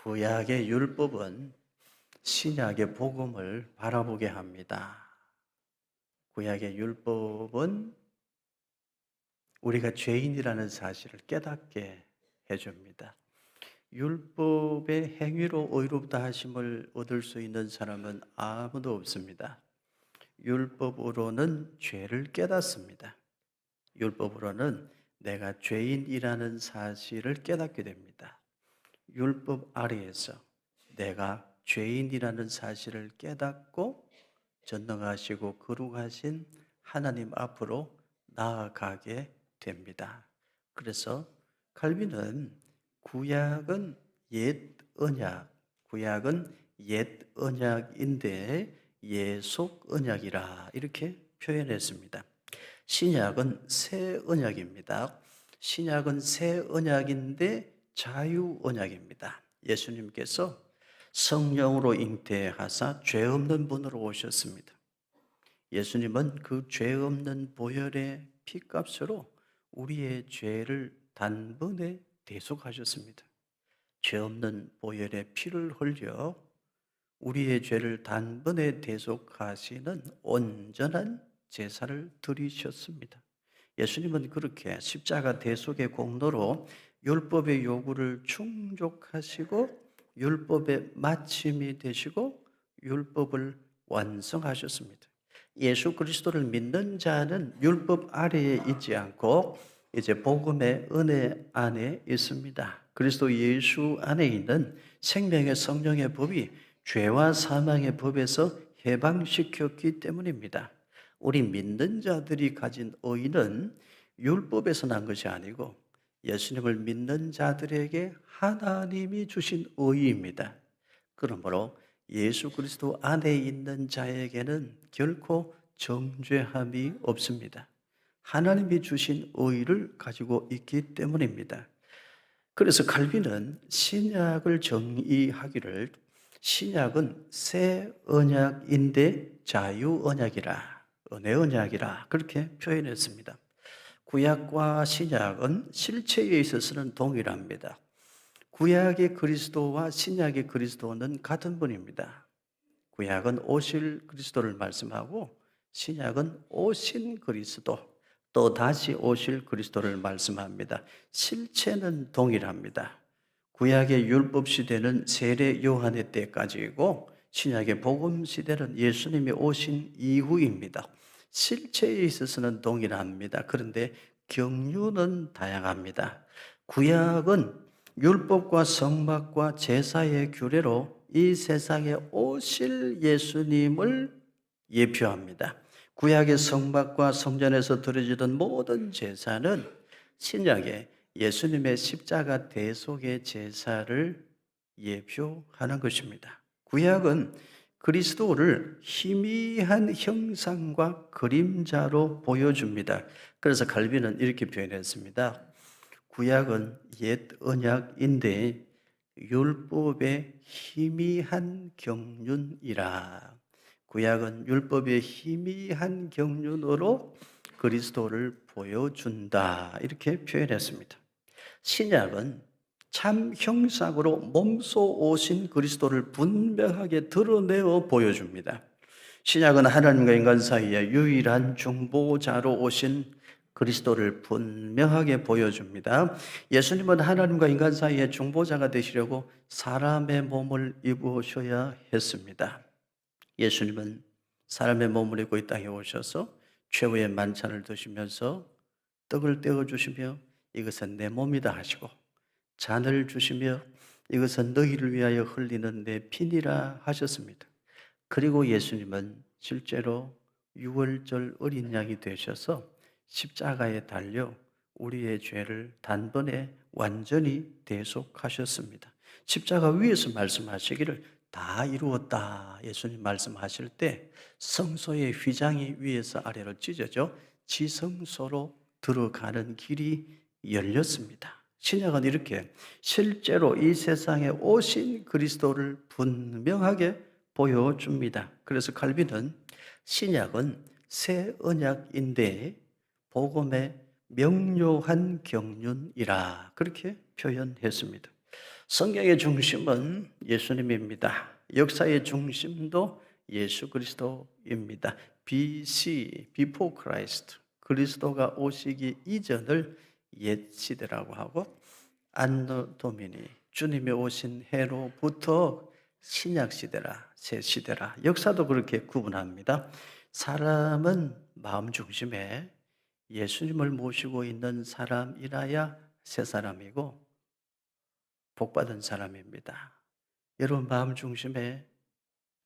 구약의 율법은 신약의 복음을 바라보게 합니다. 구약의 율법은 우리가 죄인이라는 사실을 깨닫게 해줍니다. 율법의 행위로 의롭다 하심을 얻을 수 있는 사람은 아무도 없습니다. 율법으로는 죄를 깨닫습니다. 율법으로는 내가 죄인이라는 사실을 깨닫게 됩니다. 율법 아래에서 내가 죄인이라는 사실을 깨닫고 전능하시고 거룩하신 하나님 앞으로 나아가게 됩니다. 그래서 칼빈은 구약은 옛 언약, 구약은 옛 언약인데 예속 언약이라 이렇게 표현했습니다. 신약은 새 언약입니다. 신약은 새 언약인데 자유 언약입니다. 예수님께서 성령으로 잉태하사 죄 없는 분으로 오셨습니다. 예수님은 그 죄 없는 보혈의 피값으로 우리의 죄를 단번에 대속하셨습니다. 죄 없는 보혈의 피를 흘려 우리의 죄를 단번에 대속하시는 온전한 제사를 드리셨습니다. 예수님은 그렇게 십자가 대속의 공로로 율법의 요구를 충족하시고 율법의 마침이 되시고 율법을 완성하셨습니다. 예수 그리스도를 믿는 자는 율법 아래에 있지 않고 이제 복음의 은혜 안에 있습니다. 그리스도 예수 안에 있는 생명의 성령의 법이 죄와 사망의 법에서 해방시켰기 때문입니다. 우리 믿는 자들이 가진 의는 율법에서 난 것이 아니고 예수님을 믿는 자들에게 하나님이 주신 의입니다. 그러므로 예수 그리스도 안에 있는 자에게는 결코 정죄함이 없습니다. 하나님이 주신 의를 가지고 있기 때문입니다. 그래서 칼빈은 신약을 정의하기를 신약은 새 언약인데 자유 언약이라, 은혜 언약이라 그렇게 표현했습니다. 구약과 신약은 실체에 있어서는 동일합니다. 구약의 그리스도와 신약의 그리스도는 같은 분입니다. 구약은 오실 그리스도를 말씀하고 신약은 오신 그리스도, 또 다시 오실 그리스도를 말씀합니다. 실체는 동일합니다. 구약의 율법 시대는 세례 요한의 때까지이고 신약의 복음 시대는 예수님이 오신 이후입니다. 실체에 있어서는 동일합니다. 그런데 경륜은 다양합니다. 구약은 율법과 성막과 제사의 규례로 이 세상에 오실 예수님을 예표합니다. 구약의 성막과 성전에서 드려지던 모든 제사는 신약의 예수님의 십자가 대속의 제사를 예표하는 것입니다. 구약은 그리스도를 희미한 형상과 그림자로 보여줍니다. 그래서 칼빈은 이렇게 표현했습니다. 구약은 옛 언약인데 율법의 희미한 경륜이라. 구약은 율법의 희미한 경륜으로 그리스도를 보여준다. 이렇게 표현했습니다. 신약은 참 형상으로 몸소 오신 그리스도를 분명하게 드러내어 보여줍니다. 신약은 하나님과 인간 사이에 유일한 중보자로 오신 그리스도를 분명하게 보여줍니다. 예수님은 하나님과 인간 사이에 중보자가 되시려고 사람의 몸을 입으셔야 했습니다. 예수님은 사람의 몸을 입고 이 땅에 오셔서 최후의 만찬을 드시면서 떡을 떼어주시며 이것은 내 몸이다 하시고 잔을 주시며 이것은 너희를 위하여 흘리는 내 피니라 하셨습니다. 그리고 예수님은 실제로 유월절 어린 양이 되셔서 십자가에 달려 우리의 죄를 단번에 완전히 대속하셨습니다. 십자가 위에서 말씀하시기를 다 이루었다. 예수님 말씀하실 때 성소의 휘장이 위에서 아래로 찢어져 지성소로 들어가는 길이 열렸습니다. 신약은 이렇게 실제로 이 세상에 오신 그리스도를 분명하게 보여줍니다. 그래서 칼빈은 신약은 새 언약인데 복음의 명료한 경륜이라 그렇게 표현했습니다. 성경의 중심은 예수님입니다. 역사의 중심도 예수 그리스도입니다. BC, Before Christ, 그리스도가 오시기 이전을 옛 시대라고 하고, 안노 도미니, 주님이 오신 해로부터 신약 시대라, 새 시대라, 역사도 그렇게 구분합니다. 사람은 마음 중심에 예수님을 모시고 있는 사람이라야 새 사람이고 복받은 사람입니다. 여러분 마음 중심에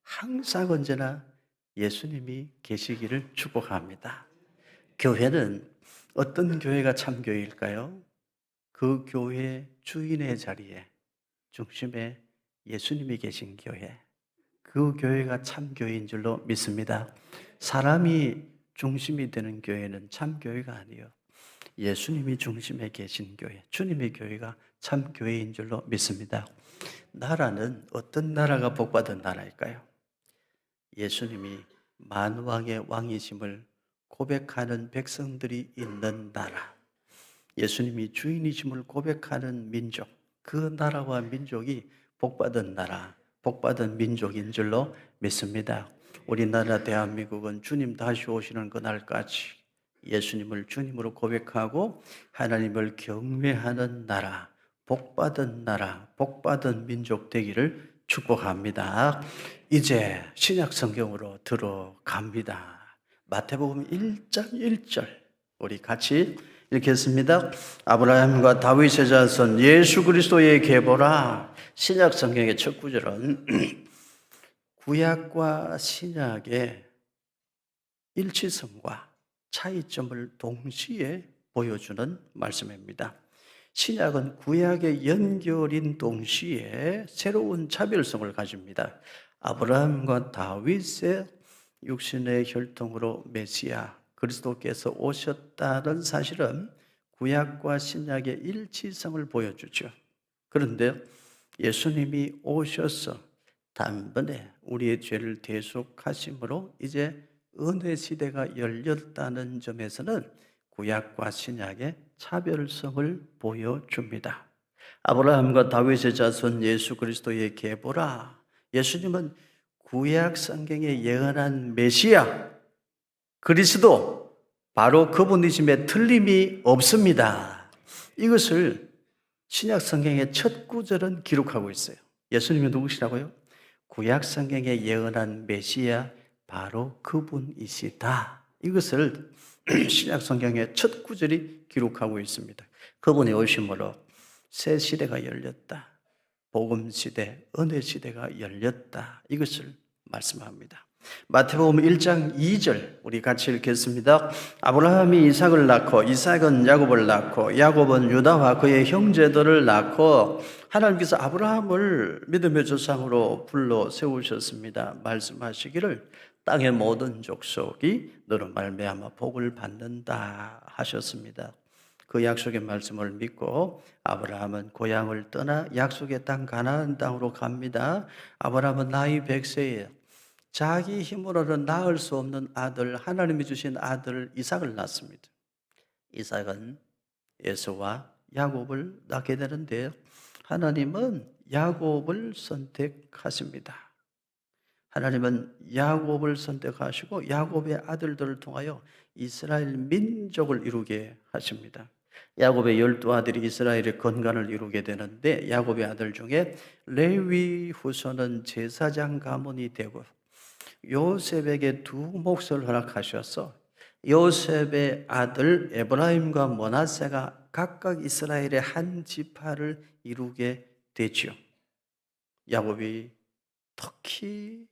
항상 언제나 예수님이 계시기를 축복합니다. 교회는 어떤 교회가 참 교회일까요? 그 교회 주인의 자리에 중심에 예수님이 계신 교회, 그 교회가 참 교회인 줄로 믿습니다. 사람이 중심이 되는 교회는 참 교회가 아니에요. 예수님이 중심에 계신 교회, 주님의 교회가 참 교회인 줄로 믿습니다. 나라는 어떤 나라가 복받은 나라일까요? 예수님이 만왕의 왕이심을 고백하는 백성들이 있는 나라, 예수님이 주인이심을 고백하는 민족, 그 나라와 민족이 복받은 나라, 복받은 민족인 줄로 믿습니다. 우리나라 대한민국은 주님 다시 오시는 그날까지 예수님을 주님으로 고백하고 하나님을 경외하는 나라, 복받은 나라, 복받은 민족 되기를 축복합니다. 이제 신약 성경으로 들어갑니다. 마태복음 1장 1절 우리 같이 읽겠습니다. 아브라함과 다윗의 자손 예수 그리스도의 계보라. 신약 성경의 첫 구절은 구약과 신약의 일치성과 차이점을 동시에 보여주는 말씀입니다. 신약은 구약의 연결인 동시에 새로운 차별성을 가집니다. 아브라함과 다윗의 육신의 혈통으로 메시아 그리스도께서 오셨다는 사실은 구약과 신약의 일치성을 보여주죠. 그런데 예수님이 오셔서 단번에 우리의 죄를 대속하심으로 이제 은혜 시대가 열렸다는 점에서는 구약과 신약의 차별성을 보여줍니다. 아브라함과 다윗의 자손 예수 그리스도의 계보라. 예수님은 구약 성경에 예언한 메시아 그리스도, 바로 그분이심에 틀림이 없습니다. 이것을 신약 성경의 첫 구절은 기록하고 있어요. 예수님이 누구시라고요? 구약 성경에 예언한 메시아, 바로 그분이시다. 이것을 신약 성경의 첫 구절이 기록하고 있습니다. 그분이 오심으로 새 시대가 열렸다. 복음 시대, 은혜 시대가 열렸다. 이것을 말씀합니다. 마태복음 1장 2절 우리 같이 읽겠습니다. 아브라함이 이삭을 낳고 이삭은 야곱을 낳고 야곱은 유다와 그의 형제들을 낳고 하나님께서 아브라함을 믿음의 조상으로 불러 세우셨습니다. 말씀하시기를 땅의 모든 족속이 너로 말미암아 복을 받는다 하셨습니다. 그 약속의 말씀을 믿고 아브라함은 고향을 떠나 약속의 땅 가나안 땅으로 갑니다. 아브라함은 나이 100세에 자기 힘으로는 낳을 수 없는 아들, 하나님이 주신 아들 이삭을 낳습니다. 이삭은 에서와 야곱을 낳게 되는데 하나님은 야곱을 선택하십니다. 하나님은 야곱을 선택하시고 야곱의 아들들을 통하여 이스라엘 민족을 이루게 하십니다. 야곱의 12아들이 이스라엘의 건강을 이루게 되는데 야곱의 아들 중에 레위 후손은 제사장 가문이 되고 요셉에게 두 몫을 허락하셔서 요셉의 아들 에브라임과 므낫세가 각각 이스라엘의 한 지파를 이루게 되지요. 야곱이 특히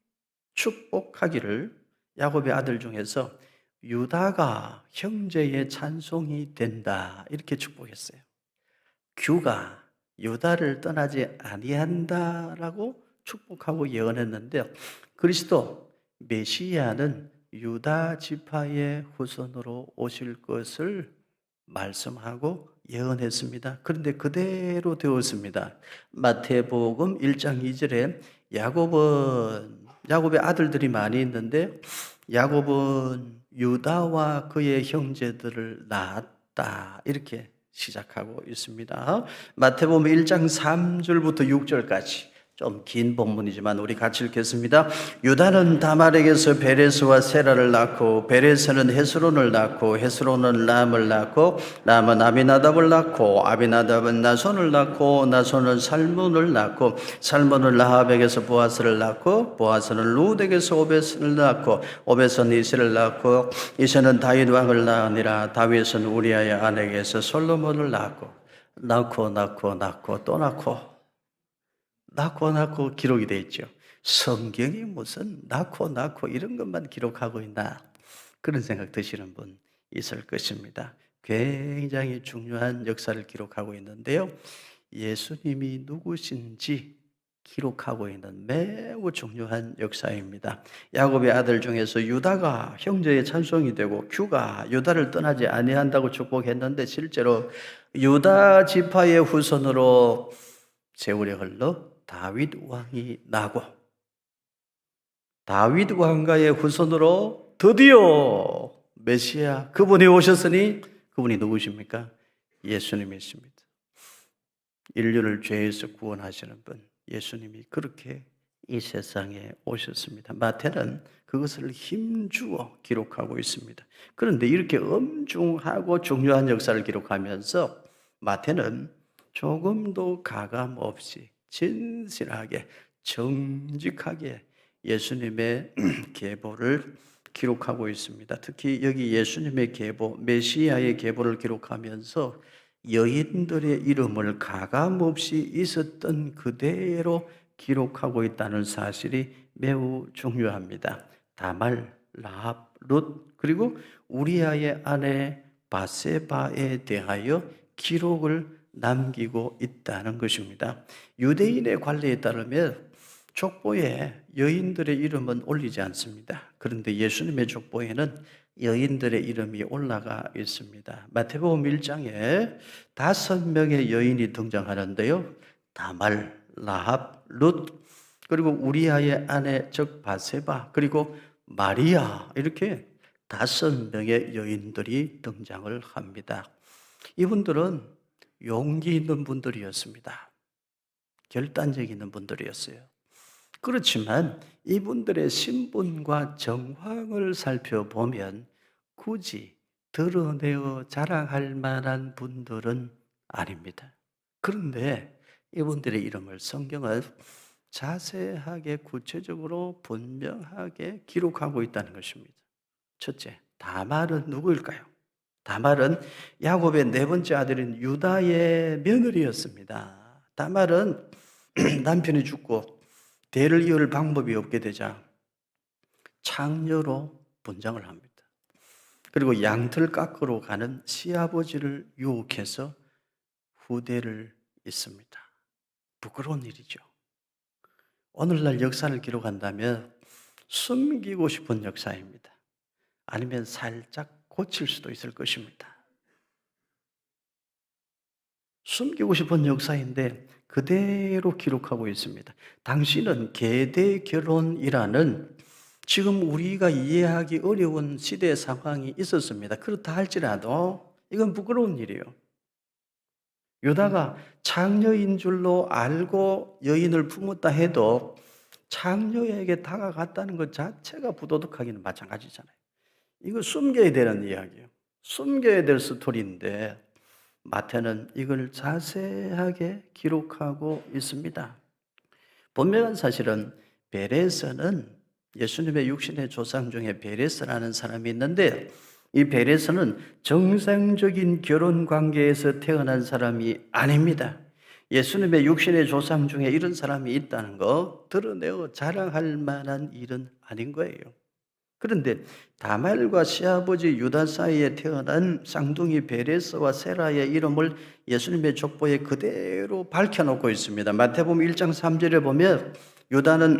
축복하기를 야곱의 아들 중에서 유다가 형제의 찬송이 된다 이렇게 축복했어요. 규가 유다를 떠나지 아니한다라고 축복하고 예언했는데 그리스도 메시아는 유다 지파의 후손으로 오실 것을 말씀하고 예언했습니다. 그런데 그대로 되었습니다. 마태복음 1장 2절에 야곱의 아들들이 많이 있는데 야곱은 유다와 그의 형제들을 낳았다 이렇게 시작하고 있습니다. 마태복음 1장 3절부터 6절까지 좀 긴 본문이지만 우리 같이 읽겠습니다. 유다는 다말에게서 베레스와 세라를 낳고 베레스는 헤스론을 낳고 헤스론은 람을 낳고 람은 아비나답을 낳고 아비나답은 나손을 낳고 나손은 살몬을 낳고 살몬은 라합에게서 보아스를 낳고 보아스는 루덱에서 오벳을 낳고 오벳은 이세를 낳고 이세는 다윗 왕을 낳으니라 다윗은 우리아의 아내에게서 솔로몬을 낳고 또 낳고 기록이 되어 있죠. 성경이 무슨 낳고 이런 것만 기록하고 있나 그런 생각 드시는 분 있을 것입니다. 굉장히 중요한 역사를 기록하고 있는데요. 예수님이 누구신지 기록하고 있는 매우 중요한 역사입니다. 야곱의 아들 중에서 유다가 형제의 찬송이 되고 규가 유다를 떠나지 아니한다고 축복했는데 실제로 유다 지파의 후손으로 세월이 흘러 다윗 왕이 나고 다윗 왕가의 후손으로 드디어 메시아 그분이 오셨으니 그분이 누구십니까? 예수님이십니다. 인류를 죄에서 구원하시는 분 예수님이 그렇게 이 세상에 오셨습니다. 마태는 그것을 힘주어 기록하고 있습니다. 그런데 이렇게 엄중하고 중요한 역사를 기록하면서 마태는 조금도 가감 없이 진실하게 정직하게 예수님의 계보를 기록하고 있습니다. 특히 여기 예수님의 계보, 메시아의 계보를 기록하면서 여인들의 이름을 가감 없이 있었던 그대로 기록하고 있다는 사실이 매우 중요합니다. 다말, 라합, 룻 그리고 우리아의 아내 바세바에 대하여 기록을 남기고 있다는 것입니다. 유대인의 관례에 따르면 족보에 여인들의 이름은 올리지 않습니다. 그런데 예수님의 족보에는 여인들의 이름이 올라가 있습니다. 마태복음 1장에 5명의 여인이 등장하는데요. 다말, 라합, 룻, 그리고 우리아의 아내 즉 바세바, 그리고 마리아 이렇게 5명의 여인들이 등장을 합니다. 이분들은 용기 있는 분들이었습니다. 결단력 있는 분들이었어요. 그렇지만 이분들의 신분과 정황을 살펴보면 굳이 드러내어 자랑할 만한 분들은 아닙니다. 그런데 이분들의 이름을 성경은 자세하게 구체적으로 분명하게 기록하고 있다는 것입니다. 첫째, 다말은 누구일까요? 다말은 야곱의 네 번째 아들인 유다의 며느리였습니다. 다말은 남편이 죽고 대를 이을 방법이 없게 되자 창녀로 분장을 합니다. 그리고 양털 깎으러 가는 시아버지를 유혹해서 후대를 잇습니다. 부끄러운 일이죠. 오늘날 역사를 기록한다면 숨기고 싶은 역사입니다. 아니면 살짝 고칠 수도 있을 것입니다. 숨기고 싶은 역사인데 그대로 기록하고 있습니다. 당시는 계대 결혼이라는 지금 우리가 이해하기 어려운 시대 상황이 있었습니다. 그렇다 할지라도 이건 부끄러운 일이에요. 유다가 창녀인 줄로 알고 여인을 품었다 해도 창녀에게 다가갔다는 것 자체가 부도덕하기는 마찬가지잖아요. 이거 숨겨야 되는 이야기예요. 숨겨야 될 스토리인데 마태는 이걸 자세하게 기록하고 있습니다. 분명한 사실은 베레스는 예수님의 육신의 조상 중에 베레스라는 사람이 있는데 이 베레스는 정상적인 결혼 관계에서 태어난 사람이 아닙니다. 예수님의 육신의 조상 중에 이런 사람이 있다는 거 드러내어 자랑할 만한 일은 아닌 거예요. 그런데 다말과 시아버지 유다 사이에 태어난 쌍둥이 베레스와 세라의 이름을 예수님의 족보에 그대로 밝혀놓고 있습니다. 마태복음 1장 3절에 보면 유다는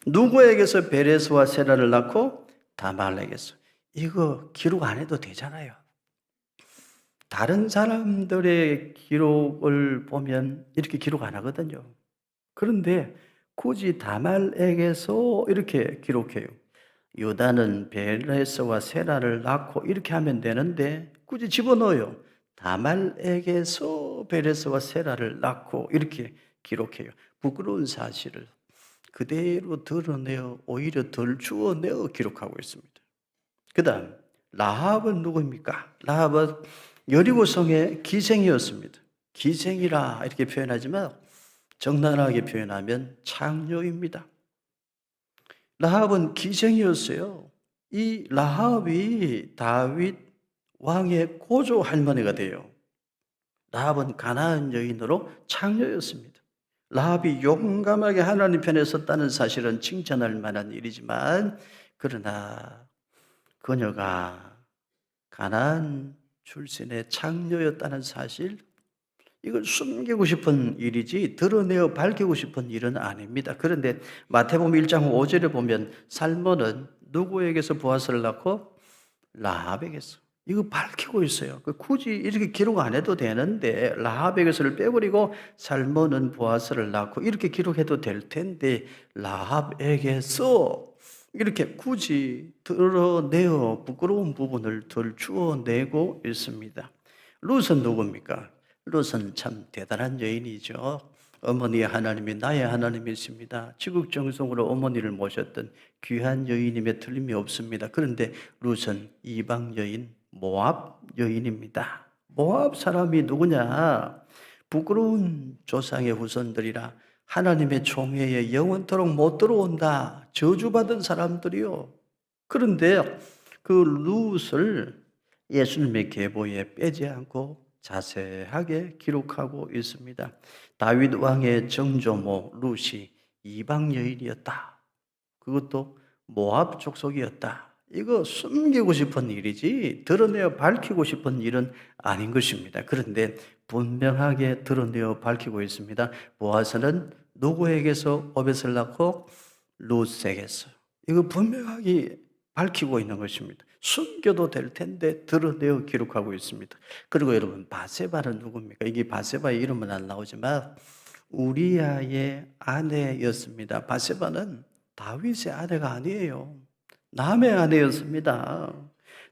누구에게서 베레스와 세라를 낳고 다말에게서. 이거 기록 안 해도 되잖아요. 다른 사람들의 기록을 보면 이렇게 기록 안 하거든요. 그런데 굳이 다말에게서 이렇게 기록해요. 유다는 베레스와 세라를 낳고 이렇게 하면 되는데 굳이 집어넣어요. 다말에게서 베레스와 세라를 낳고 이렇게 기록해요. 부끄러운 사실을 그대로 드러내어 오히려 덜 주워내어 기록하고 있습니다. 그 다음 라합은 누구입니까? 라합은 여리고성의 기생이었습니다. 기생이라 이렇게 표현하지만 적나라하게 표현하면 창녀입니다. 라합은 기생이었어요. 이 라합이 다윗 왕의 고조 할머니가 돼요. 라합은 가나안 여인으로 창녀였습니다. 라합이 용감하게 하나님 편에 섰다는 사실은 칭찬할 만한 일이지만 그러나 그녀가 가나안 출신의 창녀였다는 사실, 이걸 숨기고 싶은 일이지 드러내어 밝히고 싶은 일은 아닙니다. 그런데 마태복음 1장 5절에 보면 살몬은 누구에게서 보아스를 낳고 라합에게서, 이거 밝히고 있어요. 굳이 이렇게 기록 안 해도 되는데 라합에게서를 빼버리고 살몬은 보아스를 낳고 이렇게 기록해도 될 텐데 라합에게서 이렇게 굳이 드러내어 부끄러운 부분을 덜 주워내고 있습니다. 룻은 누굽니까? 룻은 참 대단한 여인이죠. 어머니의 하나님이 나의 하나님이십니다. 지극정성으로 어머니를 모셨던 귀한 여인임에 틀림이 없습니다. 그런데 룻은 이방 여인, 모압 여인입니다. 모압 사람이 누구냐? 부끄러운 조상의 후손들이라 하나님의 총회에 영원토록 못 들어온다. 저주받은 사람들이요. 그런데 그 룻을 예수님의 계보에 빼지 않고 자세하게 기록하고 있습니다. 다윗 왕의 정조모 룻이 이방 여인이었다. 그것도 모압 족속이었다. 이거 숨기고 싶은 일이지 드러내어 밝히고 싶은 일은 아닌 것입니다. 그런데 분명하게 드러내어 밝히고 있습니다. 보아스는 누구에게서 오벳을 낳고 룻에게서. 이거 분명하게 밝히고 있는 것입니다. 숨겨도 될 텐데 드러내어 기록하고 있습니다. 그리고 여러분, 바세바는 누굽니까? 이게 바세바의 이름은 안 나오지만 우리아의 아내였습니다. 바세바는 다윗의 아내가 아니에요. 남의 아내였습니다.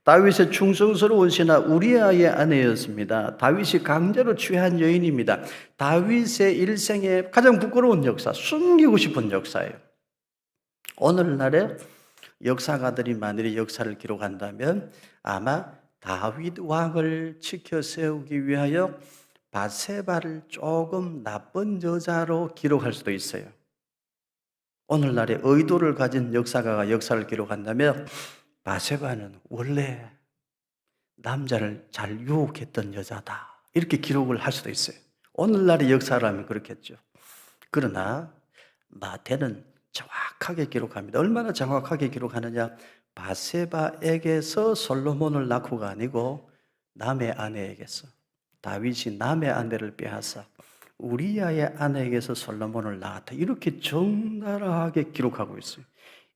다윗의 충성스러운 신하 우리아의 아내였습니다. 다윗이 강제로 취한 여인입니다. 다윗의 일생의 가장 부끄러운 역사, 숨기고 싶은 역사예요. 오늘날에 역사가들이 만일에 역사를 기록한다면 아마 다윗 왕을 지켜 세우기 위하여 바세바를 조금 나쁜 여자로 기록할 수도 있어요. 오늘날의 의도를 가진 역사가가 역사를 기록한다면 바세바는 원래 남자를 잘 유혹했던 여자다, 이렇게 기록을 할 수도 있어요. 오늘날의 역사라면 그렇겠죠. 그러나 마태는 정확하게 기록합니다. 얼마나 정확하게 기록하느냐? 바세바에게서 솔로몬을 낳고가 아니고 남의 아내에게서, 다윗이 남의 아내를 빼앗아 우리아의 아내에게서 솔로몬을 낳았다, 이렇게 적나라하게 기록하고 있어요.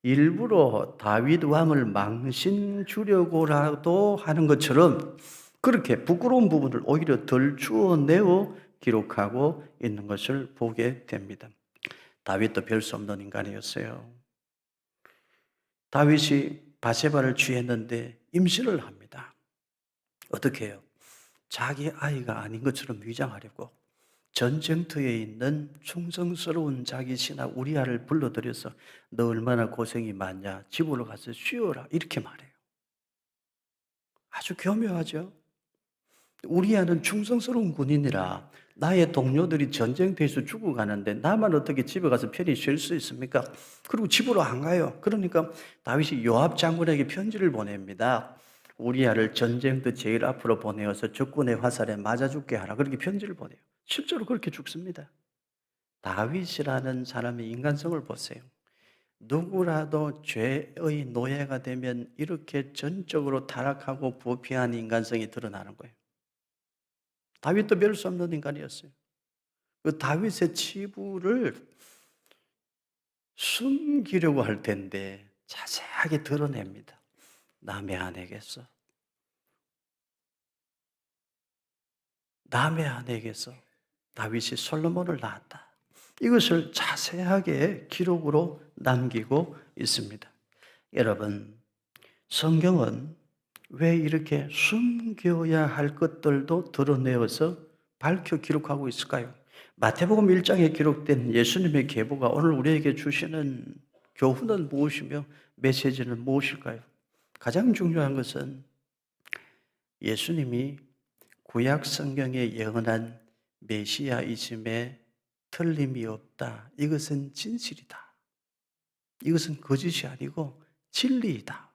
일부러 다윗 왕을 망신 주려고라도 하는 것처럼 그렇게 부끄러운 부분을 오히려 덜 주워내어 기록하고 있는 것을 보게 됩니다. 다윗도 별 수 없는 인간이었어요. 다윗이 바세바를 취했는데 임신을 합니다. 어떻게 해요? 자기 아이가 아닌 것처럼 위장하려고 전쟁터에 있는 충성스러운 자기 신하 우리아를 불러들여서 너 얼마나 고생이 많냐, 집으로 가서 쉬어라, 이렇게 말해요. 아주 교묘하죠. 우리아는 충성스러운 군인이라 나의 동료들이 전쟁터에서 죽어가는데 나만 어떻게 집에 가서 편히 쉴 수 있습니까? 그리고 집으로 안 가요. 그러니까 다윗이 요압 장군에게 편지를 보냅니다. 우리아를 전쟁터 제일 앞으로 보내어서 적군의 화살에 맞아 죽게 하라, 그렇게 편지를 보내요. 실제로 그렇게 죽습니다. 다윗이라는 사람의 인간성을 보세요. 누구라도 죄의 노예가 되면 이렇게 전적으로 타락하고 부패한 인간성이 드러나는 거예요. 다윗도 별 수 없는 인간이었어요. 그 다윗의 치부를 숨기려고 할 텐데 자세하게 드러냅니다. 남의 아내에게서, 남의 아내에게서 다윗이 솔로몬을 낳았다. 이것을 자세하게 기록으로 남기고 있습니다. 여러분, 성경은 왜 이렇게 숨겨야 할 것들도 드러내어서 밝혀 기록하고 있을까요? 마태복음 1장에 기록된 예수님의 계보가 오늘 우리에게 주시는 교훈은 무엇이며 메시지는 무엇일까요? 가장 중요한 것은 예수님이 구약 성경에 예언한 메시아이즘에 틀림이 없다. 이것은 진실이다. 이것은 거짓이 아니고 진리이다.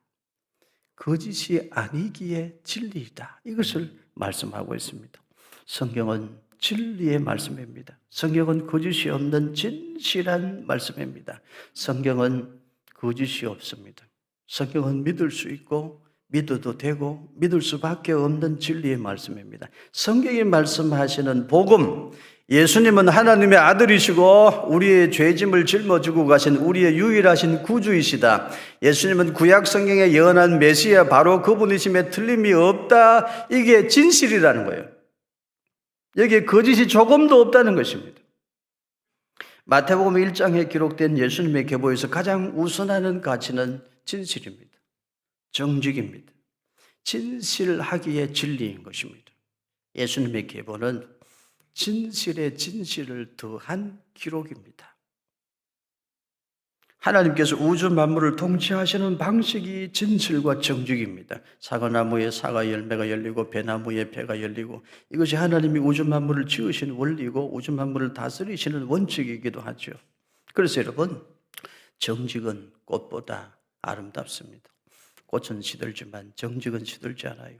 거짓이 아니기에 진리이다. 이것을 말씀하고 있습니다. 성경은 진리의 말씀입니다. 성경은 거짓이 없는 진실한 말씀입니다. 성경은 거짓이 없습니다. 성경은 믿을 수 있고 믿어도 되고 믿을 수밖에 없는 진리의 말씀입니다. 성경이 말씀하시는 복음, 예수님은 하나님의 아들이시고 우리의 죄짐을 짊어지고 가신 우리의 유일하신 구주이시다. 예수님은 구약 성경에 예언한 메시아 바로 그분이심에 틀림이 없다. 이게 진실이라는 거예요. 여기에 거짓이 조금도 없다는 것입니다. 마태복음 1장에 기록된 예수님의 계보에서 가장 우선하는 가치는 진실입니다. 정직입니다. 진실하기에 진리인 것입니다. 예수님의 계보는 진실에 진실을 더한 기록입니다. 하나님께서 우주 만물을 통치하시는 방식이 진실과 정직입니다. 사과나무에 사과 열매가 열리고 배나무에 배가 열리고 이것이 하나님이 우주 만물을 지으신 원리고 우주 만물을 다스리시는 원칙이기도 하죠. 그래서 여러분, 정직은 꽃보다 아름답습니다. 꽃은 시들지만 정직은 시들지 않아요.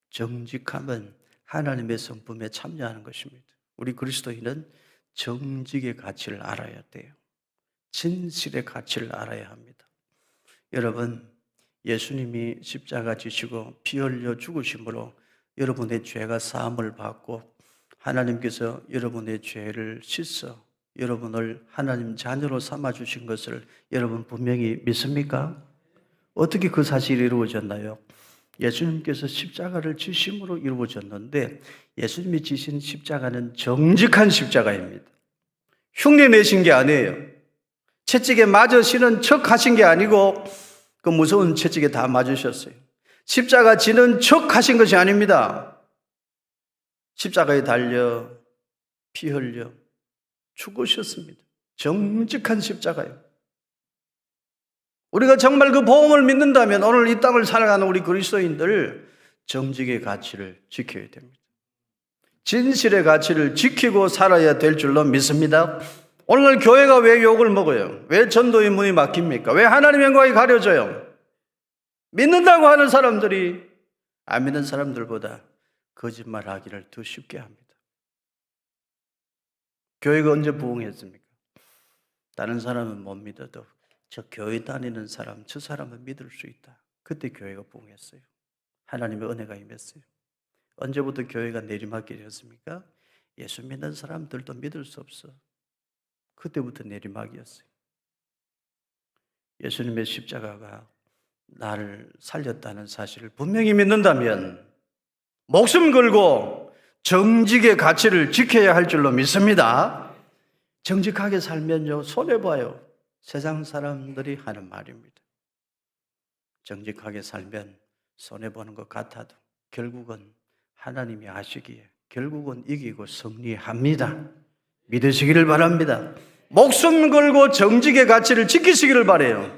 정직함은 하나님의 성품에 참여하는 것입니다. 우리 그리스도인은 정직의 가치를 알아야 돼요. 진실의 가치를 알아야 합니다. 여러분, 예수님이 십자가 지시고 피 흘려 죽으심으로 여러분의 죄가 사함을 받고 하나님께서 여러분의 죄를 씻어 여러분을 하나님 자녀로 삼아주신 것을 여러분 분명히 믿습니까? 어떻게 그 사실이 이루어졌나요? 예수님께서 십자가를 지심으로 이루어졌는데 예수님이 지신 십자가는 정직한 십자가입니다. 흉내 내신 게 아니에요. 채찍에 맞으시는 척 하신 게 아니고 그 무서운 채찍에 다 맞으셨어요. 십자가 지는 척 하신 것이 아닙니다. 십자가에 달려 피 흘려 죽으셨습니다. 정직한 십자가예요. 우리가 정말 그 복음을 믿는다면 오늘 이 땅을 살아가는 우리 그리스도인들 정직의 가치를 지켜야 됩니다. 진실의 가치를 지키고 살아야 될 줄로 믿습니다. 오늘 교회가 왜 욕을 먹어요? 왜 전도의 문이 막힙니까? 왜 하나님의 영광이 가려져요? 믿는다고 하는 사람들이 안 믿는 사람들보다 거짓말하기를 더 쉽게 합니다. 교회가 언제 부흥했습니까? 다른 사람은 못 믿어도 저 교회 다니는 사람, 저 사람은 믿을 수 있다. 그때 교회가 부흥했어요. 하나님의 은혜가 임했어요. 언제부터 교회가 내리막길이었습니까? 예수 믿는 사람들도 믿을 수 없어. 그때부터 내리막이었어요. 예수님의 십자가가 나를 살렸다는 사실을 분명히 믿는다면 목숨 걸고 정직의 가치를 지켜야 할 줄로 믿습니다. 정직하게 살면요, 손해봐요. 세상 사람들이 하는 말입니다. 정직하게 살면 손해보는 것 같아도 결국은 하나님이 아시기에 결국은 이기고 승리합니다. 믿으시기를 바랍니다. 목숨 걸고 정직의 가치를 지키시기를 바라요.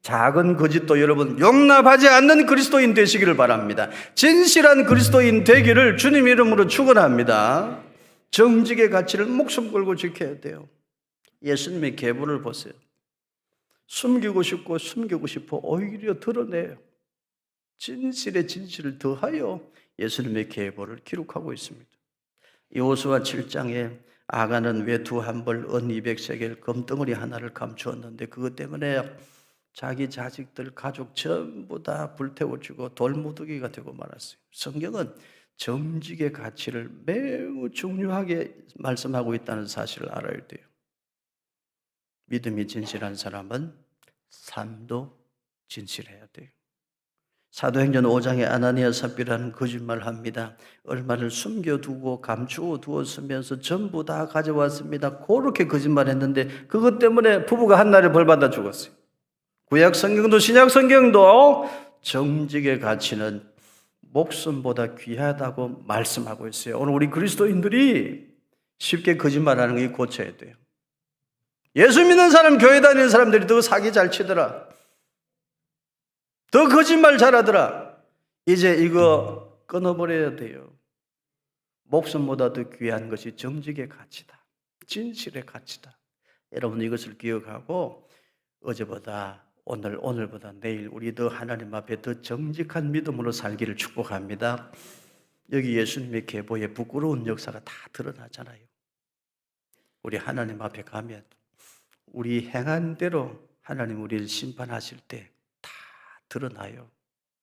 작은 거짓도 여러분 용납하지 않는 그리스도인 되시기를 바랍니다. 진실한 그리스도인 되기를 주님 이름으로 축원합니다. 정직의 가치를 목숨 걸고 지켜야 돼요. 예수님의 계보를 보세요. 숨기고 싶어 오히려 드러내요. 진실의 진실을 더하여 예수님의 계보를 기록하고 있습니다. 여호수아 7장에 아간은 외투 한 벌, 은 200세겔, 금덩어리 하나를 감추었는데 그것 때문에 자기 자식들, 가족 전부 다 불태워지고 돌무더기가 되고 말았어요. 성경은 정직의 가치를 매우 중요하게 말씀하고 있다는 사실을 알아야 돼요. 믿음이 진실한 사람은 삶도 진실해야 돼요. 사도행전 5장에 아나니아 삽비라는 거짓말을 합니다. 얼마를 숨겨두고 감추어 두었으면서 전부 다 가져왔습니다. 그렇게 거짓말했는데 그것 때문에 부부가 한날에 벌받아 죽었어요. 구약 성경도 신약 성경도 정직의 가치는 목숨보다 귀하다고 말씀하고 있어요. 오늘 우리 그리스도인들이 쉽게 거짓말하는 게 고쳐야 돼요. 예수 믿는 사람, 교회 다니는 사람들이 더 사기 잘 치더라, 더 거짓말 잘하더라. 이제 이거 끊어버려야 돼요. 목숨보다 더 귀한 것이 정직의 가치다, 진실의 가치다. 여러분 이것을 기억하고 어제보다 오늘, 오늘보다 내일 우리 더 하나님 앞에 더 정직한 믿음으로 살기를 축복합니다. 여기 예수님의 계보에 부끄러운 역사가 다 드러나잖아요. 우리 하나님 앞에 가면 우리 행한 대로 하나님 우리를 심판하실 때 다 드러나요.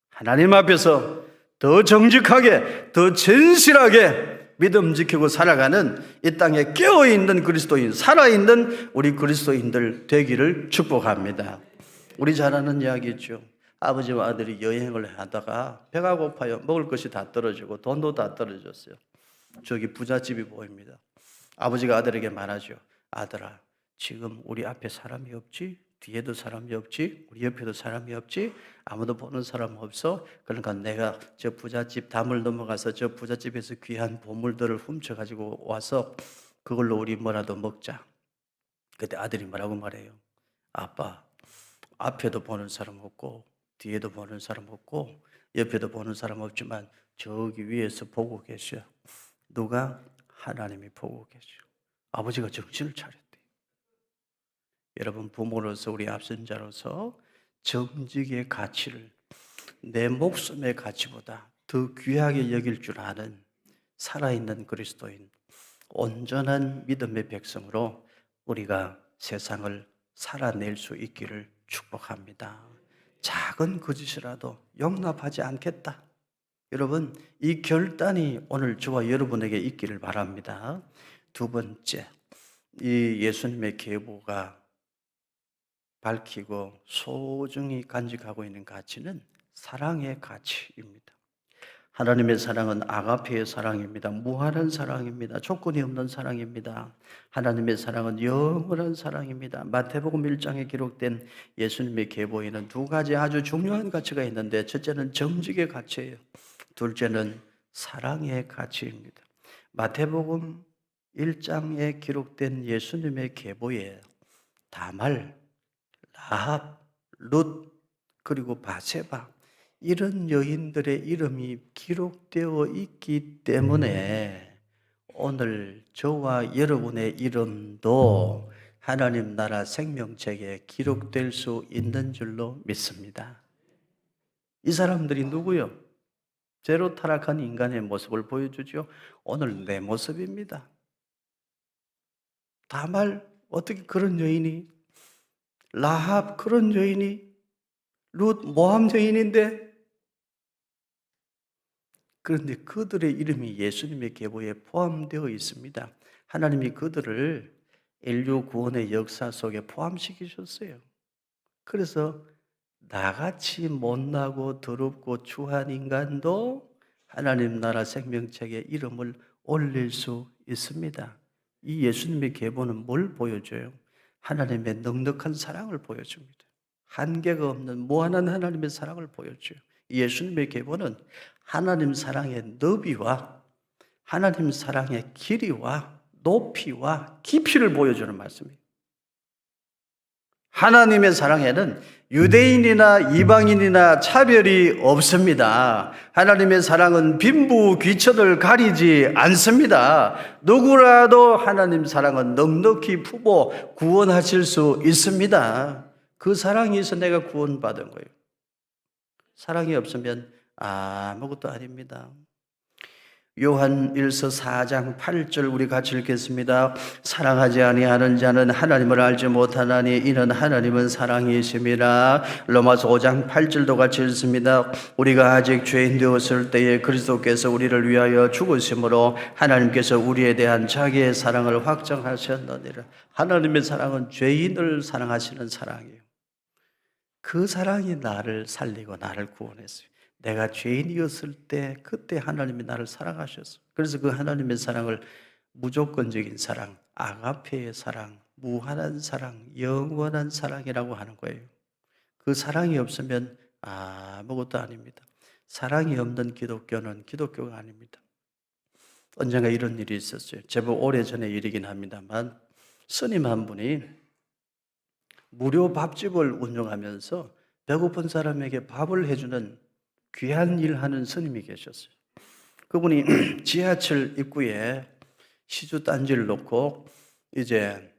하나님 앞에서 더 정직하게, 더 진실하게 믿음 지키고 살아가는 이 땅에 깨어있는 그리스도인, 살아있는 우리 그리스도인들 되기를 축복합니다. 우리 잘 아는 이야기죠. 아버지와 아들이 여행을 하다가 배가 고파요. 먹을 것이 다 떨어지고 돈도 다 떨어졌어요. 저기 부잣집이 보입니다. 아버지가 아들에게 말하죠. 아들아, 지금 우리 앞에 사람이 없지? 뒤에도 사람이 없지? 우리 옆에도 사람이 없지? 아무도 보는 사람 없어? 그러니까 내가 저 부잣집 담을 넘어가서 저 부잣집에서 귀한 보물들을 훔쳐가지고 와서 그걸로 우리 뭐라도 먹자. 그때 아들이 뭐라고 말해요? 아빠, 앞에도 보는 사람 없고 뒤에도 보는 사람 없고 옆에도 보는 사람 없지만 저기 위에서 보고 계셔. 누가? 하나님이 보고 계셔. 아버지가 정신을 차렸대요. 여러분, 부모로서 우리 앞선자로서 정직의 가치를 내 목숨의 가치보다 더 귀하게 여길 줄 아는 살아있는 그리스도인, 온전한 믿음의 백성으로 우리가 세상을 살아낼 수 있기를 축복합니다. 작은 거짓이라도 용납하지 않겠다. 여러분, 이 결단이 오늘 저와 여러분에게 있기를 바랍니다. 두 번째, 이 예수님의 계보가 밝히고 소중히 간직하고 있는 가치는 사랑의 가치입니다. 하나님의 사랑은 아가페의 사랑입니다. 무한한 사랑입니다. 조건이 없는 사랑입니다. 하나님의 사랑은 영원한 사랑입니다. 마태복음 1장에 기록된 예수님의 계보에는 두 가지 아주 중요한 가치가 있는데, 첫째는 정직의 가치예요. 둘째는 사랑의 가치입니다. 마태복음 1장에 기록된 예수님의 계보에 다말, 라합, 룻, 그리고 바세바, 이런 여인들의 이름이 기록되어 있기 때문에 오늘 저와 여러분의 이름도 하나님 나라 생명책에 기록될 수 있는 줄로 믿습니다. 이 사람들이 누구요? 죄로 타락한 인간의 모습을 보여주죠. 오늘 내 모습입니다. 다말, 어떻게 그런 여인이, 라합, 그런 여인이, 룻, 모함 여인인데, 그런데 그들의 이름이 예수님의 계보에 포함되어 있습니다. 하나님이 그들을 인류 구원의 역사 속에 포함시키셨어요. 그래서 나같이 못나고 더럽고 추한 인간도 하나님 나라 생명책에 이름을 올릴 수 있습니다. 이 예수님의 계보는 뭘 보여줘요? 하나님의 넉넉한 사랑을 보여줍니다. 한계가 없는 무한한 하나님의 사랑을 보여줘요. 예수님의 계보는 하나님 사랑의 너비와 하나님 사랑의 길이와 높이와 깊이를 보여주는 말씀이에요. 하나님의 사랑에는 유대인이나 이방인이나 차별이 없습니다. 하나님의 사랑은 빈부 귀천을 가리지 않습니다. 누구라도 하나님 사랑은 넉넉히 품어 구원하실 수 있습니다. 그 사랑이 있어 내가 구원받은 거예요. 사랑이 없으면 아무것도 아닙니다. 요한 1서 4장 8절 우리 같이 읽겠습니다. 사랑하지 아니하는 자는 하나님을 알지 못하나니 이는 하나님은 사랑이심이라. 로마서 5장 8절도 같이 읽습니다. 우리가 아직 죄인 되었을 때에 그리스도께서 우리를 위하여 죽으심으로 하나님께서 우리에 대한 자기의 사랑을 확정하셨느니라. 하나님의 사랑은 죄인을 사랑하시는 사랑이에요. 그 사랑이 나를 살리고 나를 구원했어요. 내가 죄인이었을 때 그때 하나님이 나를 사랑하셨어요. 그래서 그 하나님의 사랑을 무조건적인 사랑, 아가페의 사랑, 무한한 사랑, 영원한 사랑이라고 하는 거예요. 그 사랑이 없으면 아무것도 아닙니다. 사랑이 없는 기독교는 기독교가 아닙니다. 언젠가 이런 일이 있었어요. 제법 오래전의 일이긴 합니다만 스님 한 분이 무료 밥집을 운영하면서 배고픈 사람에게 밥을 해주는 귀한 일하는 스님이 계셨어요. 그분이 지하철 입구에 시주 단지를 놓고 이제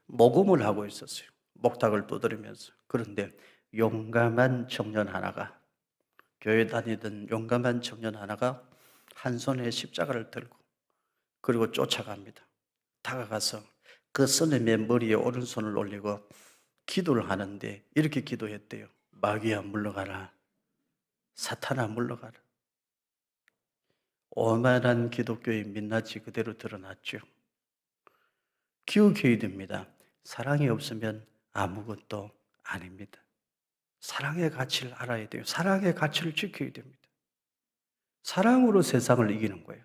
모금을 하고 있었어요. 목탁을 두드리면서. 그런데 용감한 청년 하나가, 교회 다니던 용감한 청년 하나가 한 손에 십자가를 들고 그리고 쫓아갑니다. 다가가서 그 스님의 머리에 오른손을 올리고 기도를 하는데 이렇게 기도했대요. 마귀야 물러가라. 사탄아 물러가라. 오만한 기독교의 민낯이 그대로 드러났죠. 기억해야 됩니다. 사랑이 없으면 아무것도 아닙니다. 사랑의 가치를 알아야 돼요. 사랑의 가치를 지켜야 됩니다. 사랑으로 세상을 이기는 거예요.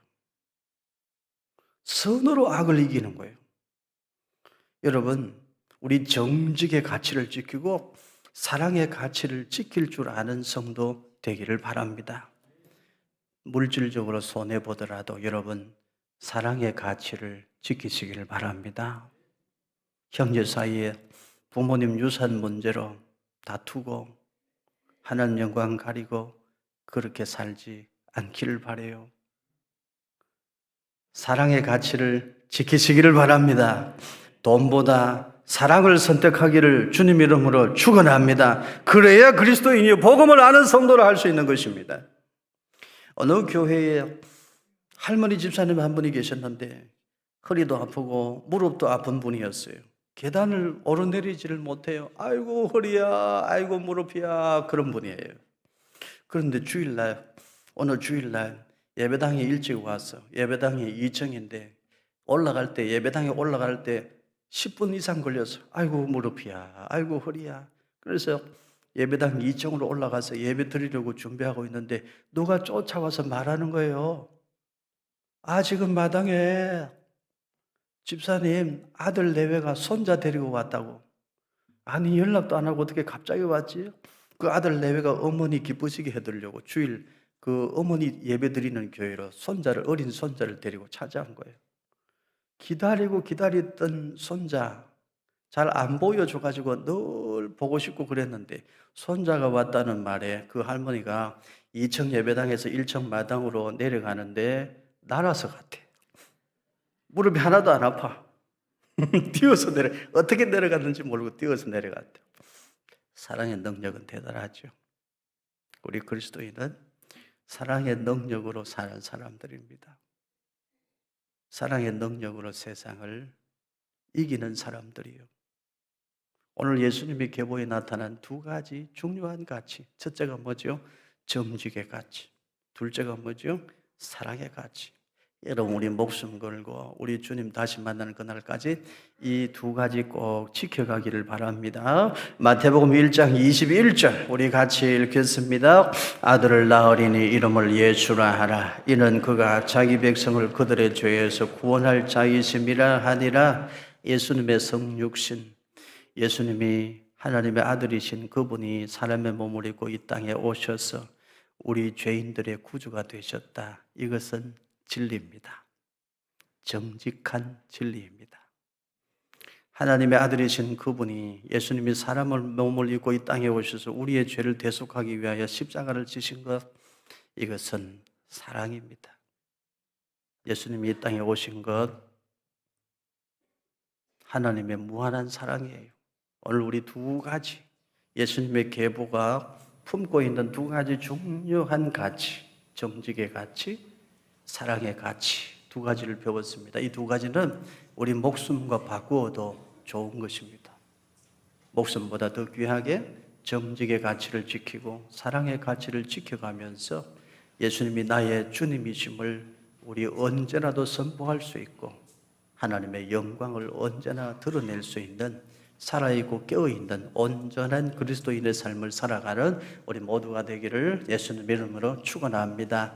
선으로 악을 이기는 거예요. 여러분, 우리 정직의 가치를 지키고 사랑의 가치를 지킬 줄 아는 성도 되기를 바랍니다. 물질적으로 손해보더라도 여러분, 사랑의 가치를 지키시기를 바랍니다. 형제 사이에 부모님 유산 문제로 다투고 하나님 영광 가리고 그렇게 살지 않기를 바라요. 사랑의 가치를 지키시기를 바랍니다. 돈보다 사랑을 선택하기를 주님 이름으로 축원합니다. 그래야 그리스도인이 복음을 아는 성도를 할 수 있는 것입니다. 어느 교회에 할머니 집사님 한 분이 계셨는데 허리도 아프고 무릎도 아픈 분이었어요. 계단을 오르내리지를 못해요. 아이고 허리야, 아이고 무릎이야, 그런 분이에요. 그런데 오늘 주일날 예배당에 일찍 와서 예배당이 2층인데 예배당에 올라갈 때 10분 이상 걸려서 아이고 무릎이야, 아이고 허리야. 그래서 예배당 2층으로 올라가서 예배 드리려고 준비하고 있는데 누가 쫓아와서 말하는 거예요. 지금 마당에 집사님 아들 내외가 손자 데리고 왔다고. 아니 연락도 안 하고 어떻게 갑자기 왔지? 그 아들 내외가 어머니 기쁘시게 해드리려고 주일 그 어머니 예배 드리는 교회로 어린 손자를 데리고 찾아온 거예요. 기다리고 기다렸던 손자 잘 안 보여줘가지고 늘 보고 싶고 그랬는데 손자가 왔다는 말에 그 할머니가 2층 예배당에서 1층 마당으로 내려가는데 날아서 갔대. 무릎이 하나도 안 아파. 어떻게 내려갔는지 모르고 뛰어서 내려갔대. 사랑의 능력은 대단하죠. 우리 그리스도인은 사랑의 능력으로 사는 사람들입니다. 사랑의 능력으로 세상을 이기는 사람들이요. 오늘 예수님이 계보에 나타난 두 가지 중요한 가치. 첫째가 뭐죠? 정직의 가치. 둘째가 뭐죠? 사랑의 가치. 여러분 우리 목숨 걸고 우리 주님 다시 만나는 그날까지 이 두 가지 꼭 지켜가기를 바랍니다. 마태복음 1장 21절 우리 같이 읽겠습니다. 아들을 낳으리니 이름을 예수라 하라. 이는 그가 자기 백성을 그들의 죄에서 구원할 자이심이라 하니라. 예수님의 성육신, 예수님이 하나님의 아들이신 그분이 사람의 몸을 입고 이 땅에 오셔서 우리 죄인들의 구주가 되셨다. 이것은 진리입니다. 정직한 진리입니다. 하나님의 아들이신 그분이 예수님이 사람의 몸을 입고 이 땅에 오셔서 우리의 죄를 대속하기 위하여 십자가를 지신 것, 이것은 사랑입니다. 예수님이 이 땅에 오신 것 하나님의 무한한 사랑이에요. 오늘 우리 두 가지 예수님의 계보가 품고 있는 두 가지 중요한 가치, 정직의 가치, 사랑의 가치, 두 가지를 배웠습니다. 이 두 가지는 우리 목숨과 바꾸어도 좋은 것입니다. 목숨보다 더 귀하게 정직의 가치를 지키고 사랑의 가치를 지켜가면서 예수님이 나의 주님이심을 우리 언제나도 선포할 수 있고 하나님의 영광을 언제나 드러낼 수 있는 살아있고 깨어있는 온전한 그리스도인의 삶을 살아가는 우리 모두가 되기를 예수님 이름으로 축원합니다.